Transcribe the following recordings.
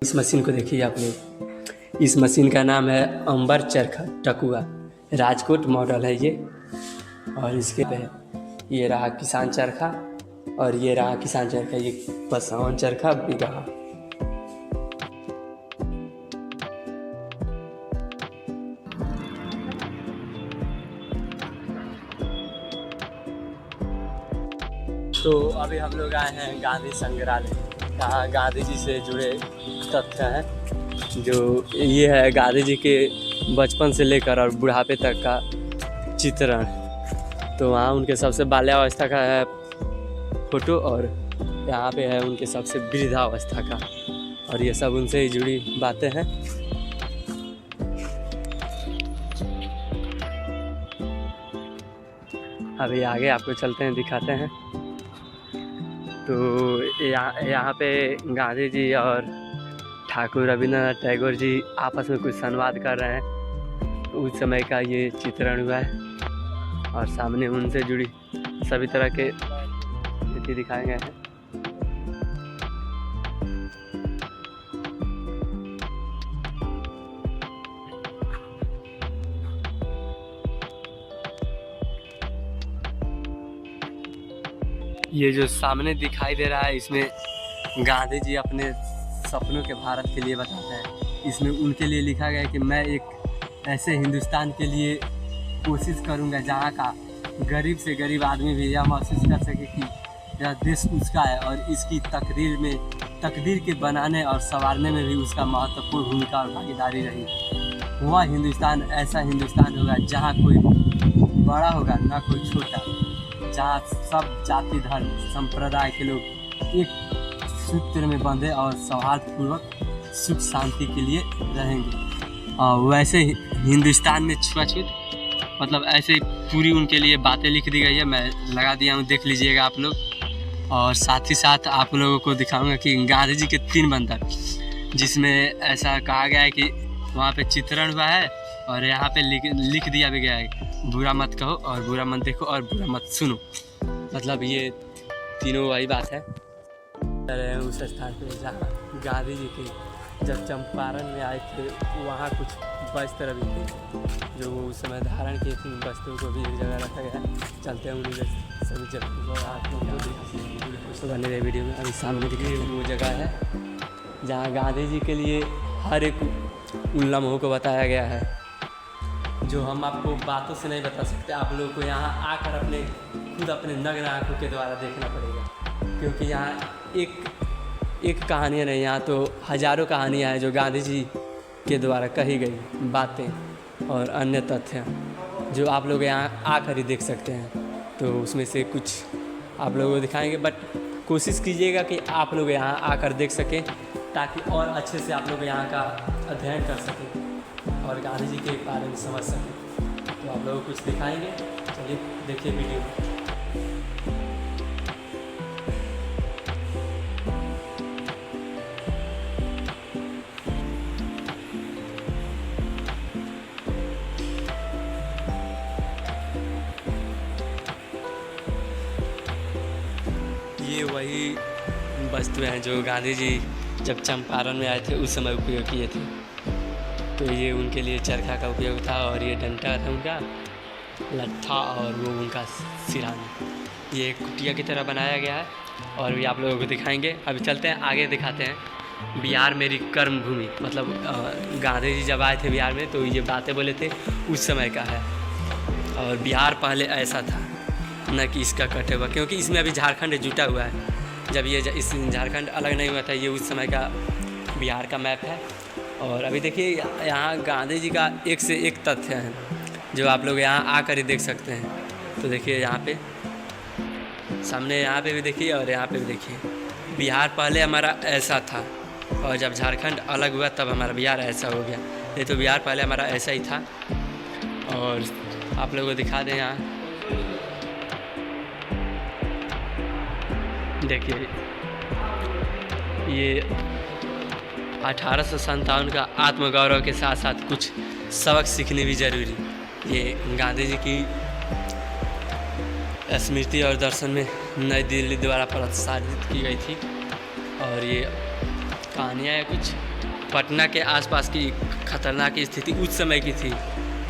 इस मशीन को देखिए आप लोग। इस मशीन का नाम है अंबर चरखा टकुआ। राजकोट मॉडल है ये। और इसके पे ये रहा किसान चरखा और ये रहा किसान चरखा, ये पसावन चरखा भी रहा। तो अभी हम लोग आए हैं गांधी संग्रहालय। यहाँ गांधी जी से जुड़े तथ्य हैं, जो ये है गांधी जी के बचपन से लेकर और बुढ़ापे तक का चित्रण। तो वहाँ उनके सबसे बाल्यावस्था का है फोटो और यहाँ पे है उनके सबसे वृद्धावस्था का, और ये सब उनसे ही जुड़ी बातें हैं। अभी आगे आपको चलते हैं, दिखाते हैं। तो यहाँ पे गांधी जी और ठाकुर रविंद्रनाथ टैगोर जी आपस में कुछ संवाद कर रहे हैं, उस समय का ये चित्रण हुआ है। और सामने उनसे जुड़ी सभी तरह के स्थिति दिखाए गए हैं। ये जो सामने दिखाई दे रहा है, इसमें गांधी जी अपने सपनों के भारत के लिए बताते हैं। इसमें उनके लिए लिखा गया है कि मैं एक ऐसे हिंदुस्तान के लिए कोशिश करूंगा जहां का गरीब से गरीब आदमी भी यह महसूस कर सके कि यह देश उसका है और इसकी तकदीर के बनाने और संवारने में भी उसका महत्वपूर्ण भूमिका और भागीदारी रही। वह हिंदुस्तान ऐसा हिंदुस्तान होगा जहाँ कोई बड़ा होगा ना कोई छोटा, जहाँ सब जाति धर्म संप्रदाय के लोग एक सूत्र में बंधे और सौहार्दपूर्वक सुख शांति के लिए रहेंगे। और वैसे हिंदुस्तान में छुआछूत, मतलब ऐसे पूरी उनके लिए बातें लिख दी गई है। मैं लगा दिया हूँ, देख लीजिएगा आप लोग। और साथ ही साथ आप लोगों को दिखाऊंगा कि गांधी जी के 3 बंदर, जिसमें ऐसा कहा गया है कि वहाँ पे चित्रण हुआ है और यहाँ पे लिख दिया भी गया है, बुरा मत कहो और बुरा मत देखो और बुरा मत सुनो। मतलब ये तीनों वही बात है। उस स्थान पे जहाँ गांधी जी के जब चंपारण में आए थे, वहाँ कुछ वस्त्र भी थे जो वो उस समय धारण किए थे। उन वस्त्रों को भी एक जगह रखा गया। चलते हैं उन्हीं सभी जगह बने रहे वीडियो में। अभी सामने देखिए वो जगह है जहाँ गांधी जी के लिए हर एक उन लम्हों को बताया गया है, जो हम आपको बातों से नहीं बता सकते। आप लोगों को यहाँ आकर खुद अपने नग्न आँखों के द्वारा देखना पड़ेगा, क्योंकि यहाँ एक कहानियाँ नहीं, यहाँ तो हजारों कहानियाँ हैं जो गांधी जी के द्वारा कही गई बातें और अन्य तथ्य जो आप लोग यहाँ आकर ही देख सकते हैं। तो उसमें से कुछ आप लोगों को दिखाएंगे, बट कोशिश कीजिएगा कि आप लोग यहाँ आकर देख सकें, ताकि और अच्छे से आप लोग यहाँ का अध्ययन कर सकें और गांधी जी के बारे में समझ सकें। तो आप लोगों को कुछ दिखाएंगे, चलिए देखिए वीडियो। ये वही वस्तुएं हैं जो गांधी जी जब चंपारण में आए थे उस समय उपयोग किए थे। तो ये उनके लिए चरखा का उपयोग था और ये डंडा था उनका, लट्ठा, और वो उनका सिरहाना। ये एक कुटिया की तरह बनाया गया है और भी आप लोगों को दिखाएंगे। अभी चलते हैं आगे, दिखाते हैं। बिहार मेरी कर्म भूमि, मतलब गांधी जी जब आए थे बिहार में तो ये बातें बोले थे, उस समय का है। और बिहार पहले ऐसा था, न कि इसका कटे हुआ, क्योंकि इसमें अभी झारखंड जुटा हुआ है। जब ये इस झारखंड अलग नहीं हुआ था, ये उस समय का बिहार का मैप है। और अभी देखिए यहाँ गांधी जी का एक से एक तथ्य है जो आप लोग यहाँ आकर ही देख सकते हैं। तो देखिए यहाँ पे सामने, यहाँ पे भी देखिए और यहाँ पे भी देखिए। बिहार पहले हमारा ऐसा था और जब झारखंड अलग हुआ तब हमारा बिहार ऐसा हो गया। ये तो बिहार पहले हमारा ऐसा ही था। और आप लोगों को दिखा दें, यहाँ देखिए ये 1857 का आत्मगौरव के साथ साथ कुछ सबक सीखने भी जरूरी। ये गांधी जी की स्मृति और दर्शन में नई दिल्ली द्वारा प्रसारित की गई थी। और ये कहानियाँ हैं कुछ पटना के आसपास की खतरनाक स्थिति उस समय की थी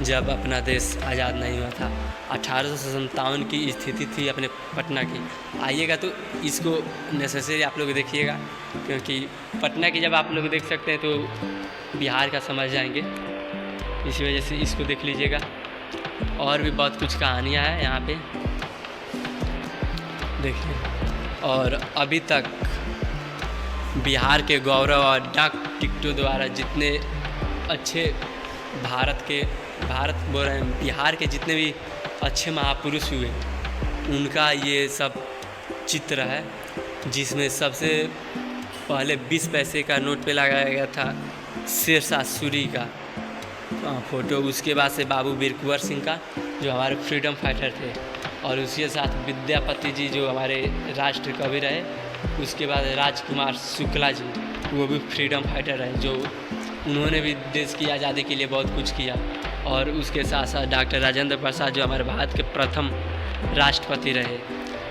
जब अपना देश आज़ाद नहीं हुआ था। 1857 की स्थिति थी अपने पटना की। आइएगा तो इसको नेसेसरी आप लोग देखिएगा, क्योंकि पटना की जब आप लोग देख सकते हैं तो बिहार का समझ जाएंगे, इसी वजह से इसको देख लीजिएगा। और भी बहुत कुछ कहानियाँ हैं यहाँ पे देखिए। और अभी तक बिहार के गौरव और डाक टिकटों द्वारा जितने अच्छे बिहार के जितने भी अच्छे महापुरुष हुए उनका ये सब चित्र है, जिसमें सबसे पहले 20 पैसे का नोट पे लगाया गया था शेरशाह सूरी का फ़ोटो। उसके बाद से बाबू वीर कुंवर सिंह का जो हमारे फ्रीडम फाइटर थे, और उसके साथ विद्यापति जी जो हमारे राष्ट्र कवि रहे। उसके बाद राजकुमार शुक्ला जी, वो भी फ्रीडम फाइटर है, जो उन्होंने भी देश की आज़ादी के लिए बहुत कुछ किया। और उसके साथ साथ डॉक्टर राजेंद्र प्रसाद जो हमारे भारत के प्रथम राष्ट्रपति रहे,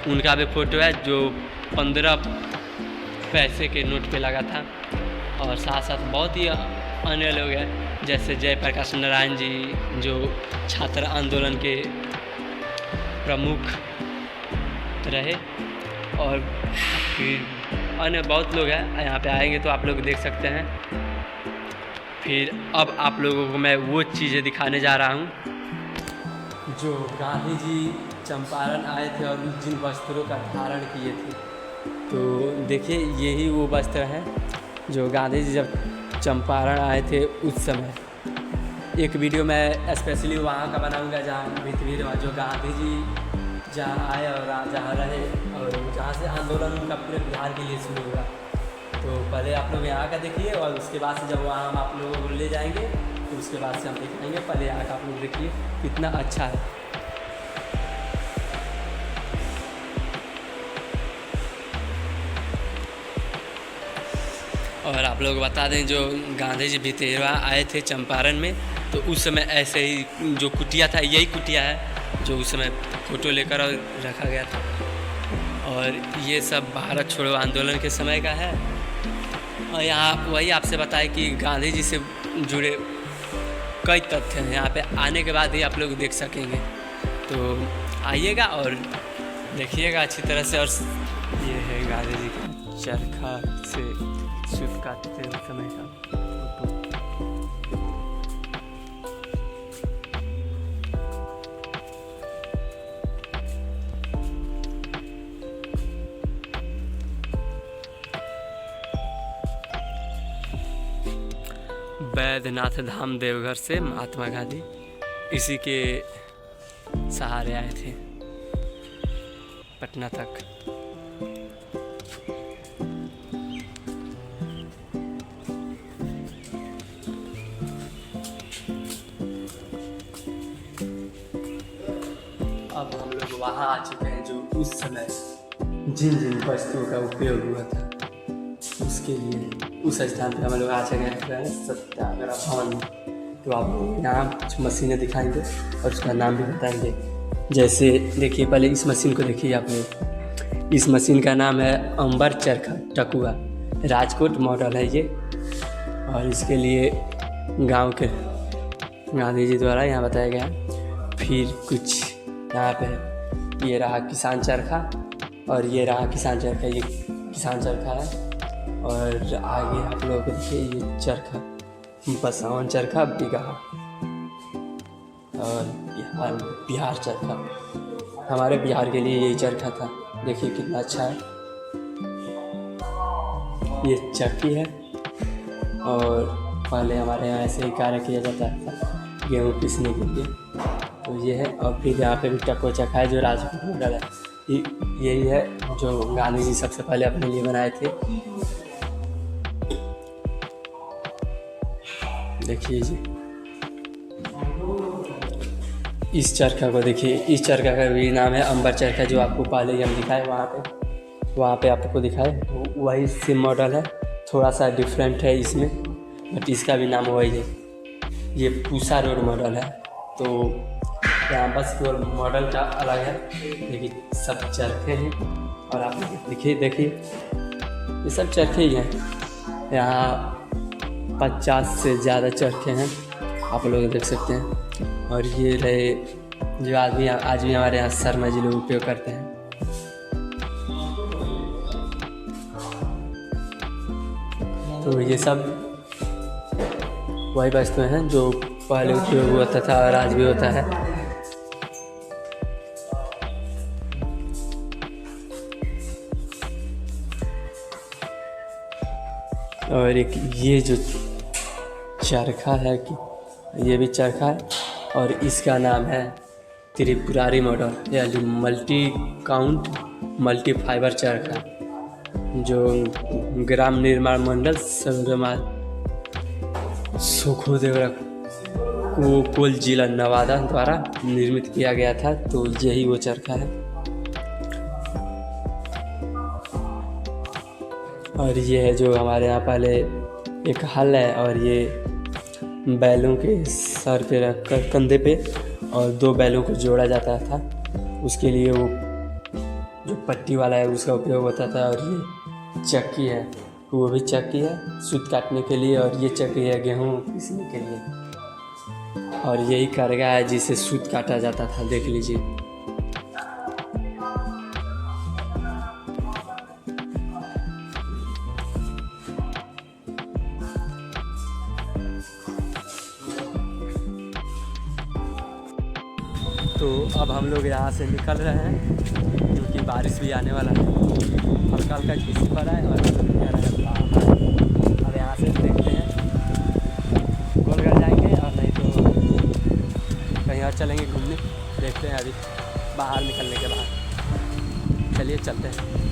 उनका भी फ़ोटो है जो 15 पैसे के नोट पे लगा था। और साथ साथ बहुत ही अन्य लोग हैं, जैसे जयप्रकाश नारायण जी जो छात्र आंदोलन के प्रमुख रहे। और फिर अन्य बहुत लोग हैं, यहाँ पे आएंगे तो आप लोग देख सकते हैं। फिर अब आप लोगों को मैं वो चीज़ें दिखाने जा रहा हूँ जो गांधी जी चंपारण आए थे और जिन वस्त्रों का धारण किए थे। तो देखिए यही वो वस्त्र हैं जो गांधी जी जब चंपारण आए थे उस समय। एक वीडियो मैं स्पेशली वहाँ का बनाऊँगा जहाँ भीतवीर जो गांधी जी जहाँ आए और जहाँ रहे और जहाँ से आंदोलन उनका पूरे बिहार के लिए शुरू हुआ। तो पहले आप लोग यहाँ का देखिए और उसके बाद से जब वहाँ हम आप लोगों को ले जाएंगे तो उसके बाद से हम दिखाएंगे। पहले यहाँ का आप लोग देखिए कितना अच्छा है। और आप लोग बता दें जो गांधी जी भितेरवा आए थे चंपारण में, तो उस समय ऐसे ही जो कुटिया था, यही कुटिया है जो उस समय फ़ोटो लेकर रखा गया था। और ये सब भारत छोड़ो आंदोलन के समय का है। और यहाँ वही आपसे बताए कि गांधी जी से जुड़े कई तथ्य हैं, यहाँ पे आने के बाद ही आप लोग देख सकेंगे। तो आइएगा और देखिएगा अच्छी तरह से। और ये है गांधी जी का चरखा से सूत काटते हुए समय का फोटो। बैद्यनाथ धाम देवघर से महात्मा गांधी इसी के सहारे आए थे पटना तक। अब हम लोग वहाँ आ चुके हैं जो उस समय जिन जिन वस्तुओं का उपयोग हुआ था उसके लिए उस स्थान पे हम लोग आ चुके हैं सत्याग्रह भवन। तो आप लोग यहाँ कुछ मशीनें दिखाएंगे और उसका नाम भी बताएंगे। जैसे देखिए पहले इस मशीन को देखिए आप लोग। इस मशीन का नाम है अंबर चरखा टकुआ, राजकोट मॉडल है ये। और इसके लिए गांव के गांधी जी द्वारा यहाँ बताया गया। फिर कुछ यहाँ पे ये रहा किसान चरखा और ये रहा किसान चरखा, ये किसान चरखा है। और आगे आप लोगों को देखिए ये चरखा बसावन चरखा बिगहा और बिहार चरखा, हमारे बिहार के लिए यही चरखा था। देखिए कितना अच्छा है। ये चक्की है और पहले हमारे यहाँ ऐसे ही कार्य किया जाता था गेहूँ पीसने के लिए। तो ये है। और फिर यहाँ पे भी टको चक्का है जो राजकोट मॉडल है। यही है जो गांधी जी सबसे पहले अपने लिए बनाए थे। देखिए जी इस चरखा को देखिए। इस चरखा का भी नाम है अंबर चरखा, जो आपको पहले ही हम दिखाए वहाँ पे आपको दिखाए वही सेम मॉडल है। थोड़ा सा डिफरेंट है इसमें, बट इसका भी नाम वही है। ये पूसा रोड मॉडल है। तो यहाँ बस केवल मॉडल का अलग है, लेकिन सब चरखे हैं। और आप देखिए ये सब चरखे ही हैं। यहाँ 50 से ज़्यादा चरखे हैं, आप लोग देख सकते हैं। और ये रहे जो आदमी आज भी हमारे यहाँ शर्मा जी लोग उपयोग करते हैं। तो ये सब वही वस्तुएं हैं जो पहले उपयोग होता था और आज भी होता है। और एक ये जो चरखा है कि ये भी चरखा है और इसका नाम है त्रिपुरारी मॉडल, यानी मल्टी काउंट मल्टी फाइबर चरखा, जो ग्राम निर्माण मंडल सुखोदेवरा कोल जिला नवादा द्वारा निर्मित किया गया था। तो यही वो चरखा है। और ये है जो हमारे यहाँ पहले एक हल है और ये बैलों के सर पे रख कर कंधे पे और 2 बैलों को जोड़ा जाता था, उसके लिए वो जो पट्टी वाला है उसका उपयोग होता था। और ये चक्की है, वो भी चक्की है सूत काटने के लिए, और ये चक्की है गेहूँ पीसने के लिए। और यही करगा है जिसे सूत काटा जाता था, देख लीजिए। तो अब हम लोग यहाँ से निकल रहे हैं क्योंकि बारिश भी आने वाला है। हल्का हल्का झीसी पड़ा है और अब यहाँ से देखते हैं, गोलघर जाएंगे और नहीं तो कहीं और चलेंगे घूमने। देखते हैं अभी बाहर निकलने के बाद। चलिए चलते हैं।